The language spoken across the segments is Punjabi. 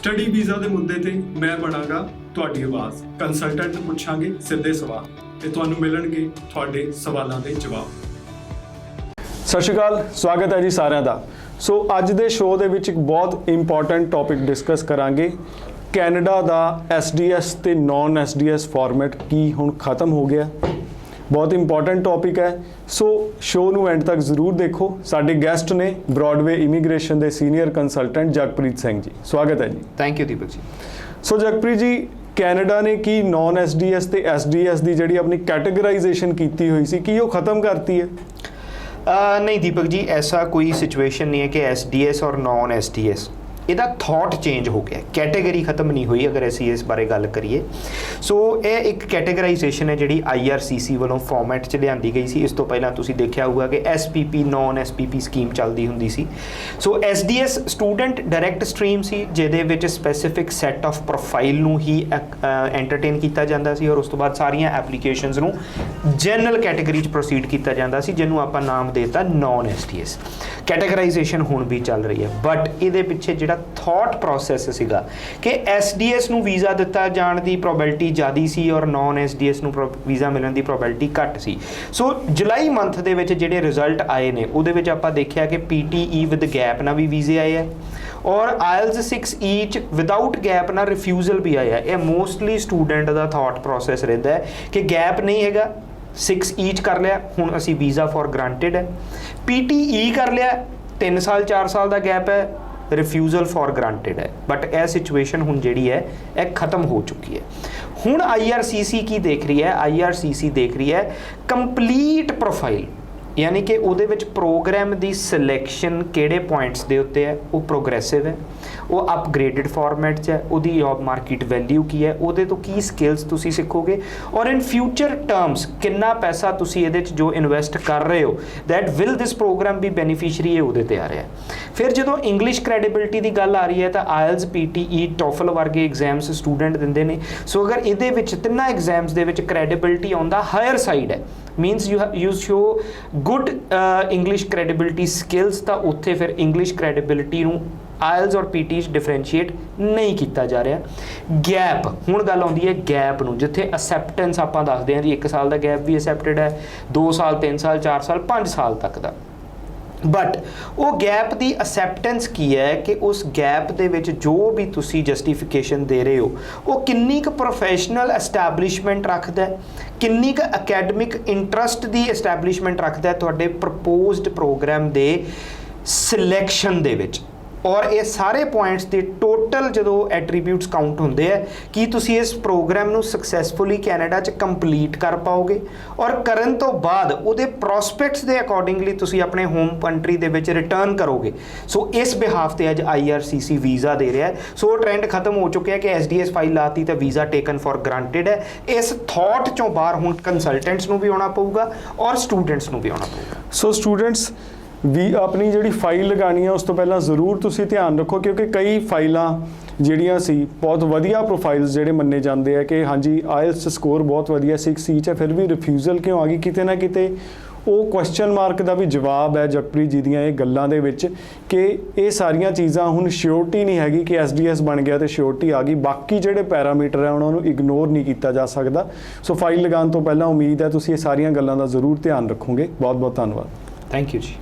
ਸਟੱਡੀ ਵੀਜ਼ਾ ਦੇ ਮੁੱਦੇ ਤੇ ਮੈਂ ਬਣਾਂਗਾ ਤੁਹਾਡੀ ਆਵਾਜ਼। ਕੰਸਲਟੈਂਟ ਨੂੰ ਪੁੱਛਾਂਗੇ ਸਿੱਧੇ ਸਵਾਲ ਤੇ ਤੁਹਾਨੂੰ ਮਿਲਣਗੇ ਤੁਹਾਡੇ ਸਵਾਲਾਂ ਦੇ ਜਵਾਬ। ਸਤਿ ਸ਼੍ਰੀ ਅਕਾਲ, ਸਵਾਗਤ ਹੈ ਜੀ ਸਾਰਿਆਂ ਦਾ। ਸੋ ਅੱਜ ਦੇ ਸ਼ੋਅ ਦੇ ਵਿੱਚ ਇੱਕ ਬਹੁਤ ਇੰਪੋਰਟੈਂਟ ਟੌਪਿਕ ਡਿਸਕਸ ਕਰਾਂਗੇ। ਕੈਨੇਡਾ ਦਾ SDS ਤੇ ਨਾਨ SDS ਫਾਰਮੈਟ ਕੀ ਹੁਣ ਖਤਮ ਹੋ ਗਿਆ। ਬਹੁਤ ਇੰਪੋਰਟੈਂਟ ਟੌਪਿਕ ਹੈ, ਸੋ ਸ਼ੋਅ ਨੂੰ ਐਂਡ ਤੱਕ ਜ਼ਰੂਰ ਦੇਖੋ। ਸਾਡੇ ਗੈਸਟ ਨੇ ਬ੍ਰੌਡਵੇ ਇਮੀਗ੍ਰੇਸ਼ਨ ਦੇ ਸੀਨੀਅਰ ਕੰਸਲਟੈਂਟ ਜਗਪ੍ਰੀਤ ਸਿੰਘ ਜੀ। ਸਵਾਗਤ ਹੈ ਜੀ। ਥੈਂਕ ਯੂ ਦੀਪਕ ਜੀ। ਸੋ ਜਗਪ੍ਰੀਤ ਜੀ, ਕੈਨੇਡਾ ਨੇ ਕੀ ਨਾਨ SDS ਤੇ SDS ਦੀ ਜਿਹੜੀ ਆਪਣੀ ਕੈਟੇਗਰਾਈਜੇਸ਼ਨ ਕੀਤੀ ਹੋਈ ਸੀ, ਕੀ ਉਹ ਖਤਮ ਕਰਤੀ ਹੈ? नहीं दीपक जी, ऐसा कोई सिचुएशन नहीं है कि SDS और नॉन SDS ਇਹਦਾ ਥਾਟ ਚੇਂਜ ਹੋ ਗਿਆ, ਕੈਟੇਗਰੀ ਖਤਮ ਨਹੀਂ ਹੋਈ। ਅਗਰ ਅਸੀਂ ਇਸ ਬਾਰੇ ਗੱਲ ਕਰੀਏ, ਸੋ ਇਹ ਇੱਕ ਕੈਟੇਗਰਾਈਜੇਸ਼ਨ ਹੈ ਜਿਹੜੀ IRCC ਵੱਲੋਂ ਫਾਰਮੈਟ 'ਚ ਲਿਆਂਦੀ ਗਈ ਸੀ। ਇਸ ਤੋਂ ਪਹਿਲਾਂ ਤੁਸੀਂ ਦੇਖਿਆ ਹੋਊਗਾ ਕਿ SPP ਨੌਨ SPP ਸਕੀਮ ਚੱਲਦੀ ਹੁੰਦੀ ਸੀ। ਸੋ SDS ਸਟੂਡੈਂਟ ਡਾਇਰੈਕਟ ਸਟਰੀਮ ਸੀ, ਜਿਹਦੇ ਵਿੱਚ ਸਪੈਸੀਫਿਕ ਸੈੱਟ ਆਫ ਪ੍ਰੋਫਾਈਲ ਨੂੰ ਹੀ ਐਂਟਰਟੇਨ ਕੀਤਾ ਜਾਂਦਾ ਸੀ, ਔਰ ਉਸ ਤੋਂ ਬਾਅਦ ਸਾਰੀਆਂ ਐਪਲੀਕੇਸ਼ਨਸ ਨੂੰ ਜਨਰਲ ਕੈਟੇਗਰੀ 'ਚ ਪ੍ਰੋਸੀਡ ਕੀਤਾ ਜਾਂਦਾ ਸੀ, ਜਿਹਨੂੰ ਆਪਾਂ ਨਾਮ ਦੇ ਦਿੱਤਾ ਨੌਨ SDS। ਕੈਟੇਗਰਾਈਜੇਸ਼ਨ ਹੁਣ ਵੀ ਚੱਲ ਰਹੀ ਹੈ, ਬਟ ਇਹਦੇ ਪਿੱਛੇ ਜਿਹੜਾ ਥਾਟ ਪ੍ਰੋਸੈਸ ਸੀਗਾ ਕਿ SDS ਨੂੰ ਵੀਜ਼ਾ ਦਿੱਤਾ ਜਾਣ ਦੀ ਪ੍ਰੋਬੈਬਿਲਿਟੀ ਜ਼ਿਆਦਾ ਸੀ ਔਰ ਨੌਨ SDS ਨੂੰ ਵੀਜ਼ਾ ਮਿਲਣ ਦੀ ਪ੍ਰੋਬੈਬਿਲਿਟੀ ਘੱਟ ਸੀ। ਸੋ ਜੁਲਾਈ ਮੰਥ ਦੇ ਵਿੱਚ ਜਿਹੜੇ ਰਿਜ਼ਲਟ ਆਏ ਨੇ, ਉਹਦੇ ਵਿੱਚ ਆਪਾਂ ਦੇਖਿਆ ਕਿ PTE ਵਿਦ ਗੈਪ ਨਾਲ ਵੀ ਵੀਜ਼ੇ ਆਏ ਹੈ, ਔਰ IELTS 6E 'ਚ ਵਿਦਾਊਟ ਗੈਪ ਨਾਲ ਰਿਫਿਊਜ਼ਲ ਵੀ ਆਇਆ। ਇਹ ਮੋਸਟਲੀ ਸਟੂਡੈਂਟ ਦਾ ਥਾਟ ਪ੍ਰੋਸੈਸ ਰਹਿੰਦਾ ਹੈ ਕਿ ਗੈਪ ਨਹੀਂ ਹੈਗਾ, 6E 'ਚ ਕਰ ਲਿਆ, ਹੁਣ ਅਸੀਂ ਵੀਜ਼ਾ ਫॉर ਗ੍ਰਾਂਟਡ ਹੈ। PTE ਕਰ ਲਿਆ, 3 ਸਾਲ 4 ਸਾਲ ਦਾ ਗੈਪ ਹੈ, ਰਿਫਿਊਜ਼ਲ ਫॉर ਗ੍ਰਾਂਟਡ ਹੈ। ਬਟ ਇਹ ਸਿਚੁਏਸ਼ਨ ਹੁਣ ਜਿਹੜੀ ਹੈ ਇਹ ਖਤਮ ਹੋ ਚੁੱਕੀ ਹੈ। ਹੁਣ IRCC ਕੀ ਦੇਖ ਰਹੀ ਹੈ? IRCC ਦੇਖ ਰਹੀ ਹੈ ਕੰਪਲੀਟ ਪ੍ਰੋਫਾਈਲ, ਯਾਨੀ ਕਿ ਉਹਦੇ ਵਿੱਚ ਪ੍ਰੋਗਰਾਮ ਦੀ ਸਿਲੈਕਸ਼ਨ ਕਿਹੜੇ ਪੁਆਇੰਟਸ ਦੇ ਉੱਤੇ ਹੈ, ਉਹ ਪ੍ਰੋਗਰੈਸਿਵ ਹੈ, ਉਹ ਅਪਗ੍ਰੇਡਡ ਫਾਰਮੈਟ 'ਚ ਹੈ, ਉਹਦੀ ਜੌਬ ਮਾਰਕੀਟ ਵੈਲਿਊ ਕੀ ਹੈ, ਉਹਦੇ ਤੋਂ ਕੀ ਸਕਿੱਲਸ ਤੁਸੀਂ ਸਿੱਖੋਗੇ, ਔਰ ਇਨ ਫਿਊਚਰ ਟਰਮਸ ਕਿੰਨਾ ਪੈਸਾ ਤੁਸੀਂ ਇਹਦੇ 'ਚ ਜੋ ਇਨਵੈਸਟ ਕਰ ਰਹੇ ਹੋ, ਦੈਟ ਵਿਲ ਦਿਸ ਪ੍ਰੋਗਰਾਮ ਵੀ ਬੈਨੀਫੀਸ਼ਰੀ ਹੈ, ਉਹਦੇ 'ਤੇ ਆ ਰਿਹਾ। ਫਿਰ ਜਦੋਂ ਇੰਗਲਿਸ਼ ਕ੍ਰੈਡੀਬਿਲਿਟੀ ਦੀ ਗੱਲ ਆ ਰਹੀ ਹੈ ਤਾਂ IELTS PTE TOEFL ਵਰਗੇ ਐਗਜ਼ਾਮਸ ਸਟੂਡੈਂਟ ਦਿੰਦੇ ਨੇ। ਸੋ ਅਗਰ ਇਹਦੇ ਵਿੱਚ ਤਿੰਨਾਂ ਐਗਜ਼ਾਮਸ ਦੇ ਵਿੱਚ ਕ੍ਰੈਡੀਬਿਲਿਟੀ ਆਉਂਦਾ ਹਾਇਰ ਸਾਈਡ ਹੈ, means you show good English credibility skills, ਤਾਂ ਉੱਥੇ ਫਿਰ ਇੰਗਲਿਸ਼ ਕ੍ਰੈਡੀਬਿਲਿਟੀ ਨੂੰ IELTS ਔਰ PTE 'ਚ ਡਿਫਰੈਂਸ਼ੀਏਟ ਨਹੀਂ ਕੀਤਾ ਜਾ ਰਿਹਾ। ਗੈਪ, ਹੁਣ ਗੱਲ ਆਉਂਦੀ ਹੈ ਗੈਪ ਨੂੰ, ਜਿੱਥੇ ਅਸੈਪਟੈਂਸ ਆਪਾਂ ਦੱਸਦੇ ਹਾਂ ਜੀ 1 ਸਾਲ ਦਾ ਗੈਪ ਵੀ ਅਸੈਪਟਡ ਹੈ, 2 ਸਾਲ 3 ਸਾਲ 4 ਸਾਲ 5 ਸਾਲ ਤੱਕ ਦਾ। ਬਟ ਉਹ ਗੈਪ ਦੀ ਅਸੈਪਟੈਂਸ ਕੀ ਹੈ ਕਿ ਉਸ ਗੈਪ ਦੇ ਵਿੱਚ ਜੋ ਵੀ ਤੁਸੀਂ ਜਸਟੀਫਿਕੇਸ਼ਨ ਦੇ ਰਹੇ ਹੋ, ਉਹ ਕਿੰਨੀ ਕੁ ਪ੍ਰੋਫੈਸ਼ਨਲ ਐਸਟੈਬਲਿਸ਼ਮੈਂਟ ਰੱਖਦਾ ਹੈ, ਕਿੰਨੀ ਕੁ ਅਕੈਡਮਿਕ ਇੰਟਰਸਟ ਦੀ ਐਸਟੈਬਲਿਸ਼ਮੈਂਟ ਰੱਖਦਾ ਹੈ ਤੁਹਾਡੇ ਪ੍ਰਪੋਜ਼ਡ ਪ੍ਰੋਗਰਾਮ ਦੇ ਸਿਲੈਕਸ਼ਨ ਦੇ ਵਿੱਚ। ਔਰ ਇਹ ਸਾਰੇ ਪੁਆਇੰਟਸ ਦੇ ਟੋਟਲ ਜਦੋਂ ਐਟਰੀਬਿਊਟਸ ਕਾਊਂਟ ਹੁੰਦੇ ਆ ਕਿ ਤੁਸੀਂ ਇਸ ਪ੍ਰੋਗਰਾਮ ਨੂੰ ਸਕਸੈਸਫੁਲੀ ਕੈਨੇਡਾ 'ਚ ਕੰਪਲੀਟ ਕਰ ਪਾਓਗੇ, ਔਰ ਕਰਨ ਤੋਂ ਬਾਅਦ ਉਹਦੇ ਪ੍ਰੋਸਪੈਕਟਸ ਦੇ ਅਕੋਰਡਿੰਗਲੀ ਤੁਸੀਂ ਆਪਣੇ ਹੋਮ ਕੰਟਰੀ ਦੇ ਵਿੱਚ ਰਿਟਰਨ ਕਰੋਗੇ। ਸੋ ਇਸ ਬਿਹਾਫ ਤੇ ਅੱਜ IRCC ਵੀਜ਼ਾ ਦੇ ਰਿਹਾ ਹੈ। ਸੋ ਟ੍ਰੈਂਡ ਖਤਮ ਹੋ ਚੁੱਕਿਆ ਕਿ SDS ਫਾਈਲ ਲਾਤੀ ਤਾਂ ਵੀਜ਼ਾ ਟੇਕਨ ਫॉर ਗ੍ਰਾਂਟਡ ਹੈ। ਇਸ ਥਾਟ ਚੋਂ ਬਾਹਰ ਹੁਣ ਕੰਸਲਟੈਂਟਸ ਨੂੰ ਵੀ ਆਉਣਾ ਪਊਗਾ ਔਰ ਸਟੂਡੈਂਟਸ ਨੂੰ ਵੀ ਆਉਣਾ ਪਊਗਾ। ਸੋ ਸਟੂਡੈਂਟਸ ਵੀ ਆਪਣੀ ਜਿਹੜੀ ਫਾਈਲ ਲਗਾਉਣੀ ਹੈ ਉਸ ਤੋਂ ਪਹਿਲਾਂ ਜ਼ਰੂਰ ਤੁਸੀਂ ਧਿਆਨ ਰੱਖੋ, ਕਿਉਂਕਿ ਕਈ ਫਾਈਲਾਂ ਜਿਹੜੀਆਂ ਸੀ ਬਹੁਤ ਵਧੀਆ ਪ੍ਰੋਫਾਈਲਸ ਜਿਹੜੇ ਮੰਨੇ ਜਾਂਦੇ ਆ ਕਿ ਹਾਂਜੀ IELTS ਸਕੋਰ ਬਹੁਤ ਵਧੀਆ 6E 'ਚ, ਫਿਰ ਵੀ ਰਿਫਿਊਜ਼ਲ ਕਿਉਂ ਆ ਗਈ? ਕਿਤੇ ਨਾ ਕਿਤੇ ਉਹ ਕੁਐਸਚਨ ਮਾਰਕ ਦਾ ਵੀ ਜਵਾਬ ਹੈ ਜਗਪ੍ਰੀਤ ਜੀ ਦੀਆਂ ਇਹ ਗੱਲਾਂ ਦੇ ਵਿੱਚ ਕਿ ਇਹ ਸਾਰੀਆਂ ਚੀਜ਼ਾਂ ਹੁਣ ਸ਼ਿਓਰਟੀ ਨਹੀਂ ਹੈਗੀ ਕਿ SDS ਬਣ ਗਿਆ ਤੇ ਸ਼ਿਓਰਟੀ ਆ ਗਈ। ਬਾਕੀ ਜਿਹੜੇ ਪੈਰਾਮੀਟਰ ਹੈ ਉਹਨਾਂ ਨੂੰ ਇਗਨੋਰ ਨਹੀਂ ਕੀਤਾ ਜਾ ਸਕਦਾ। ਸੋ ਫਾਈਲ ਲਗਾਉਣ ਤੋਂ ਪਹਿਲਾਂ ਉਮੀਦ ਹੈ ਤੁਸੀਂ ਇਹ ਸਾਰੀਆਂ ਗੱਲਾਂ ਦਾ ਜ਼ਰੂਰ ਧਿਆਨ ਰੱਖੋਗੇ। ਬਹੁਤ ਬਹੁਤ ਧੰਨਵਾਦ। ਥੈਂਕ ਯੂ ਜੀ।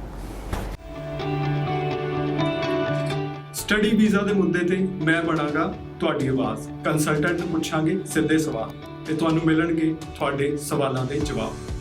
ਸਟੱਡੀ ਵੀਜ਼ਾ ਦੇ ਮੁੱਦੇ ਤੇ ਮੈਂ ਬਣਾਂਗਾ ਤੁਹਾਡੀ ਆਵਾਜ਼। ਕੰਸਲਟੈਂਟ ਨੂੰ ਪੁੱਛਾਂਗੇ ਸਿੱਧੇ ਸਵਾਲ ਤੇ ਤੁਹਾਨੂੰ ਮਿਲਣਗੇ ਤੁਹਾਡੇ ਸਵਾਲਾਂ ਦੇ ਜਵਾਬ।